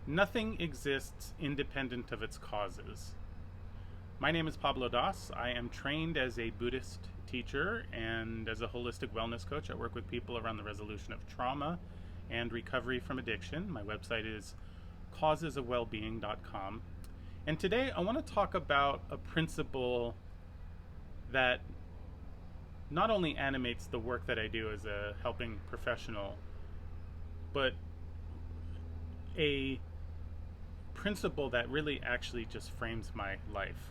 Nothing exists independent of its causes. My name is Pablo Das. I am trained as a Buddhist teacher and as a holistic wellness coach. I work with people around the resolution of trauma and recovery from addiction. My website is causesofwellbeing.com. And today I want to talk about a principle that not only animates the work that I do as a helping professional, but a principle that really actually just frames my life.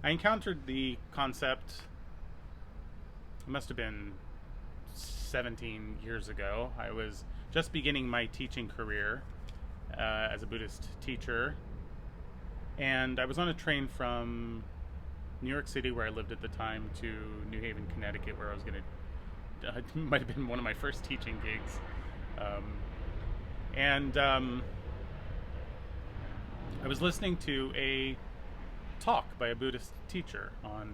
I encountered the concept, it must have been 17 years ago. I was just beginning my teaching career as a Buddhist teacher, and I was on a train from New York City, where I lived at the time, to New Haven, Connecticut, where I was going to, it might have been one of my first teaching gigs. I was listening to a talk by a Buddhist teacher on,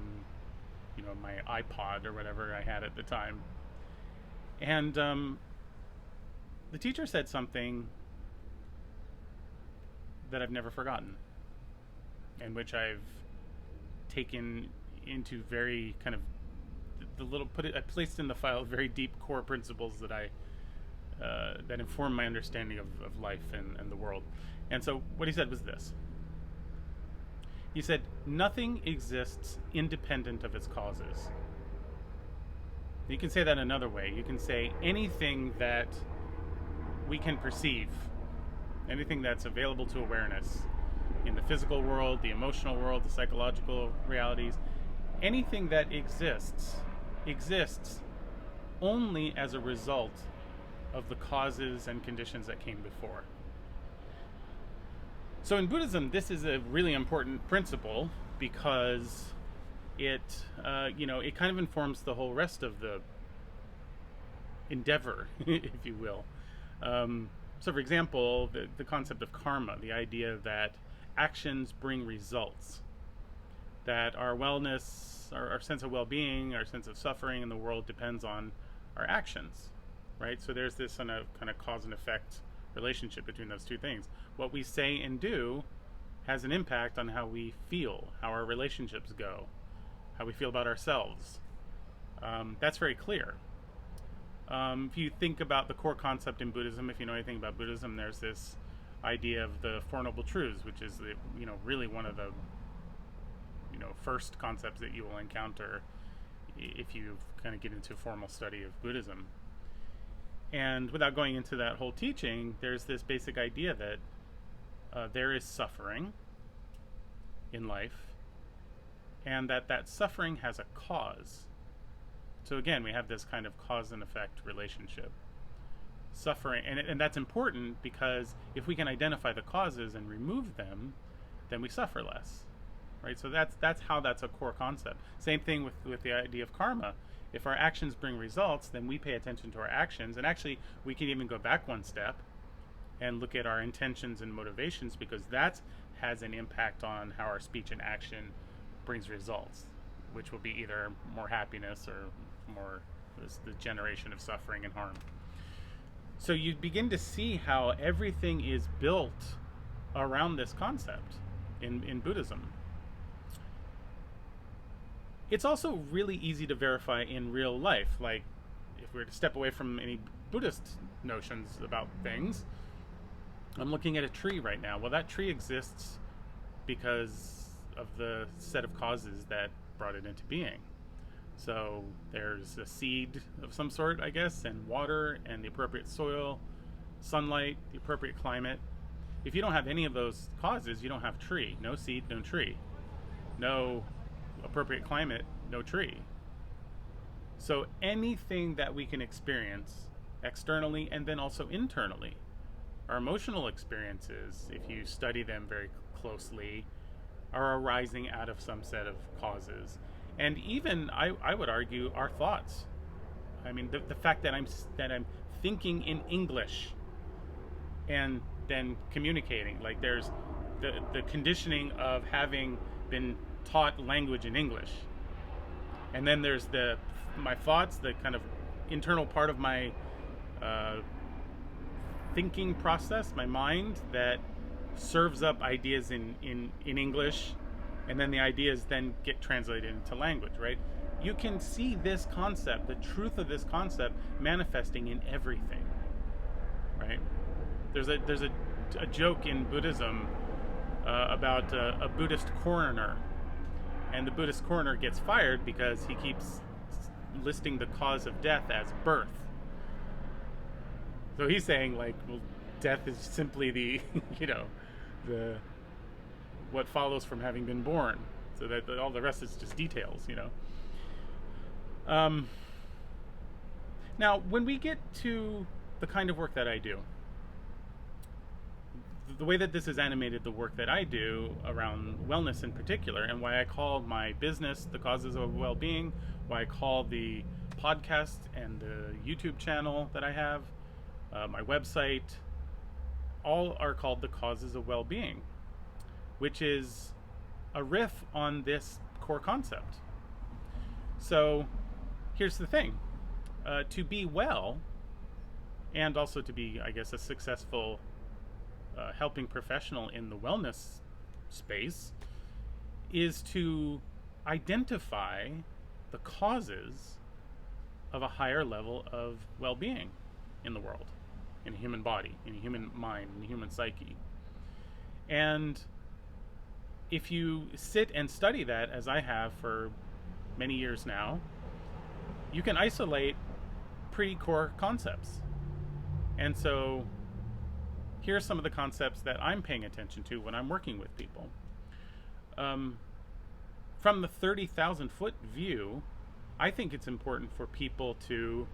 my iPod or whatever I had at the time. And the teacher said something that I've never forgotten, and which I've taken into very kind of I placed in the file very deep core principles that that inform my understanding of life and the world. And so what he said was this. He said, nothing exists independent of its causes. You can say that another way. You can say anything that we can perceive, anything that's available to awareness in the physical world, the emotional world, the psychological realities, anything that exists only as a result of the causes and conditions that came before. So in Buddhism, this is a really important principle because it kind of informs the whole rest of the endeavor, if you will. So for example, the concept of karma, the idea that actions bring results, that our wellness, our sense of well-being, our sense of suffering in the world depends on our actions, right? So there's this kind of cause and effect relationship between those two things. What we say and do has an impact on how we feel, how our relationships go, how we feel about ourselves. That's very clear. If you think about the core concept in Buddhism, if you know anything about Buddhism, there's this idea of the Four Noble Truths, which is really one of the first concepts that you will encounter if you kind of get into a formal study of Buddhism. And without going into that whole teaching, there's this basic idea that there is suffering in life, and that suffering has a cause. So again, we have this kind of cause and effect relationship. Suffering, and that's important because if we can identify the causes and remove them, then we suffer less, right? So that's how that's a core concept. Same thing with the idea of karma. If our actions bring results, then we pay attention to our actions, and actually we can even go back one step and look at our intentions and motivations, because that has an impact on how our speech and action brings results, which will be either more happiness or more the generation of suffering and harm. So you begin to see how everything is built around this concept in Buddhism. It's also really easy to verify in real life. Like, if we were to step away from any Buddhist notions about things, I'm looking at a tree right now. Well, that tree exists because of the set of causes that brought it into being. So there's a seed of some sort, I guess, and water, and the appropriate soil, sunlight, the appropriate climate. If you don't have any of those causes, you don't have tree. No seed, no tree. No appropriate climate, no tree. So anything that we can experience externally and then also internally, our emotional experiences, if you study them very closely, are arising out of some set of causes. And even, I would argue, our thoughts. I mean, the fact that I'm thinking in English and then communicating, like there's the conditioning of having been taught language in English, and then there's my thoughts, the kind of internal part of my thinking process, my mind, that serves up ideas in English, and then the ideas then get translated into language, right? You can see this concept, the truth of this concept, manifesting in everything, right? There's a joke in Buddhism about a Buddhist coroner, and the Buddhist coroner gets fired because he keeps listing the cause of death as birth. So he's saying, like, well, death is simply the the what follows from having been born, so that all the rest is just details, Now, when we get to the kind of work that I do, the way that this has animated the work that I do around wellness in particular, and why I call my business The Causes of Wellbeing, why I call the podcast and the YouTube channel that I have, my website, all are called The Causes of Wellbeing, which is a riff on this core concept. So here's the thing. To be well, and also to be, I guess, a successful helping professional in the wellness space, is to identify the causes of a higher level of well-being in the world, in a human body, in a human mind, in a human psyche. And if you sit and study that, as I have for many years now, you can isolate pretty core concepts. And so here are some of the concepts that I'm paying attention to when I'm working with people. From the 30,000 foot view, I think it's important for people to,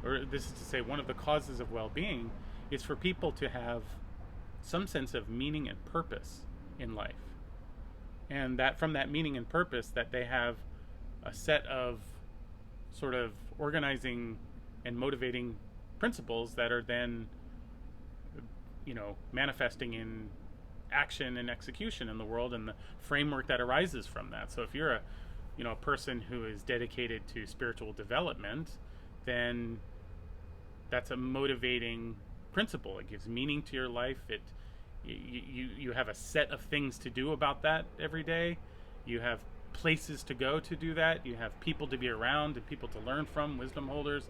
or this is to say, one of the causes of well-being is for people to have some sense of meaning and purpose in life. And that from that meaning and purpose, that they have a set of sort of organizing and motivating principles that are then, manifesting in action and execution in the world, and the framework that arises from that. So if you're a person who is dedicated to spiritual development, then that's a motivating principle. It gives meaning to your life. You have a set of things to do about that every day. You have places to go to do that. You have people to be around and people to learn from, wisdom holders,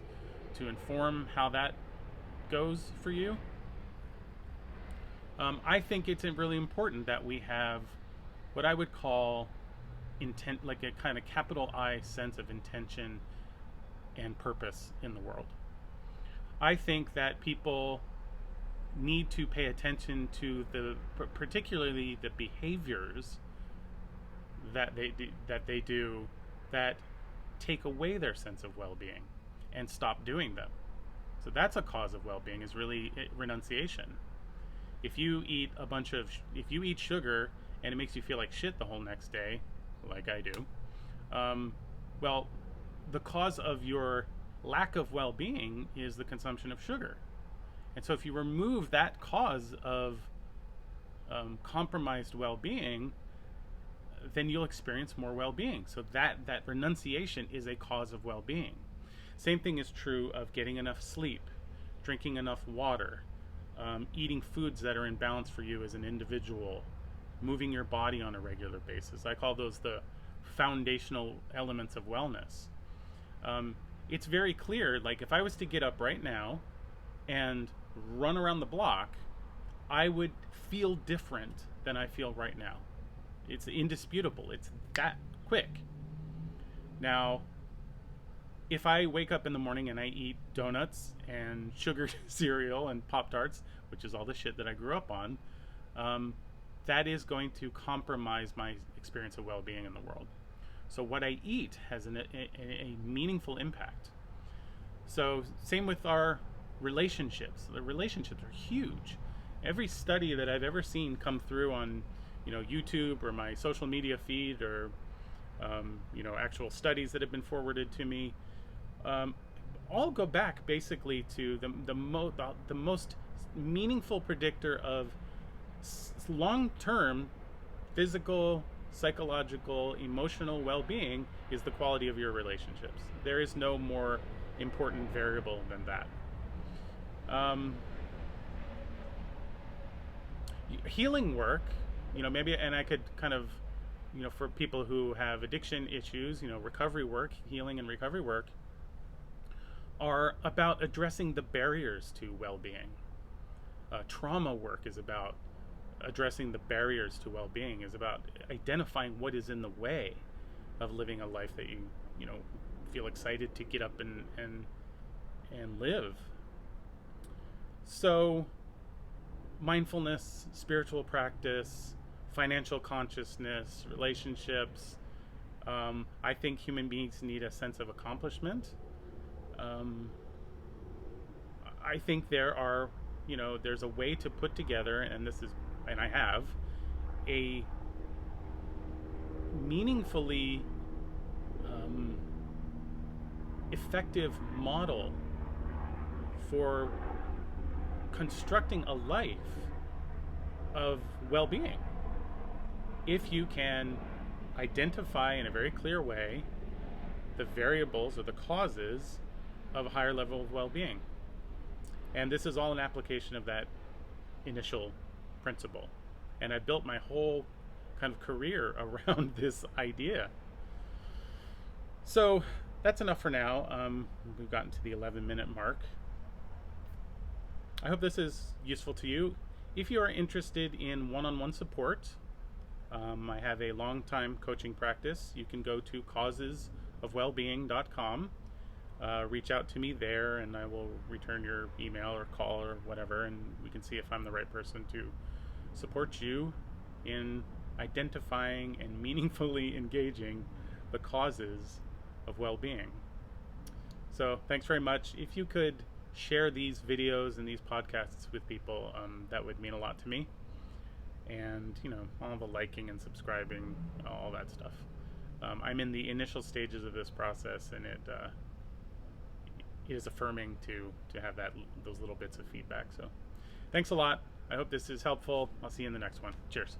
to inform how that goes for you. I think it's really important that we have what I would call intent, like a kind of capital I sense of intention and purpose in the world. I think that people need to pay attention to particularly the behaviors that they do that take away their sense of well-being, and stop doing them. So that's a cause of well-being, is really renunciation. If you eat sugar and it makes you feel like shit the whole next day, like I do, well, the cause of your lack of well-being is the consumption of sugar. And so if you remove that cause of compromised well-being, then you'll experience more well-being. So that renunciation is a cause of well-being. Same thing is true of getting enough sleep, drinking enough water, eating foods that are in balance for you as an individual, moving your body on a regular basis. I call those the foundational elements of wellness. It's very clear, like if I was to get up right now and run around the block, I would feel different than I feel right now. It's indisputable. It's that quick. Now, if I wake up in the morning and I eat donuts and sugar cereal and Pop-Tarts, which is all the shit that I grew up on, that is going to compromise my experience of well-being in the world. So what I eat has a meaningful impact. So same with our relationships. The relationships are huge. Every study that I've ever seen come through on YouTube or my social media feed, or actual studies that have been forwarded to me, all go back basically to the most meaningful predictor of long-term physical, psychological, emotional well-being is the quality of your relationships. There is no more important variable than that. Healing work, maybe, and I could kind of, for people who have addiction issues, recovery work, healing and recovery work are about addressing the barriers to well-being. Trauma work is about addressing the barriers to well-being, is about identifying what is in the way of living a life that you feel excited to get up and live. So mindfulness, spiritual practice, financial consciousness, relationships. I think human beings need a sense of accomplishment. I think there's a way to put together, and I have a meaningfully effective model for constructing a life of well-being if you can identify in a very clear way the variables or the causes of a higher level of well-being. And this is all an application of that initial principle. And I built my whole kind of career around this idea. So that's enough for now. We've gotten to the 11-minute mark. I hope this is useful to you. If you are interested in one-on-one support, I have a long-time coaching practice. You can go to causesofwellbeing.com. Reach out to me there, and I will return your email or call or whatever, and we can see if I'm the right person to support you in identifying and meaningfully engaging the causes of well-being. So thanks very much. If you could share these videos and these podcasts with people, that would mean a lot to me. And all the liking and subscribing, all that stuff. I'm in the initial stages of this process, and it is affirming to have those little bits of feedback. So thanks a lot. I hope this is helpful. I'll see you in the next one. Cheers.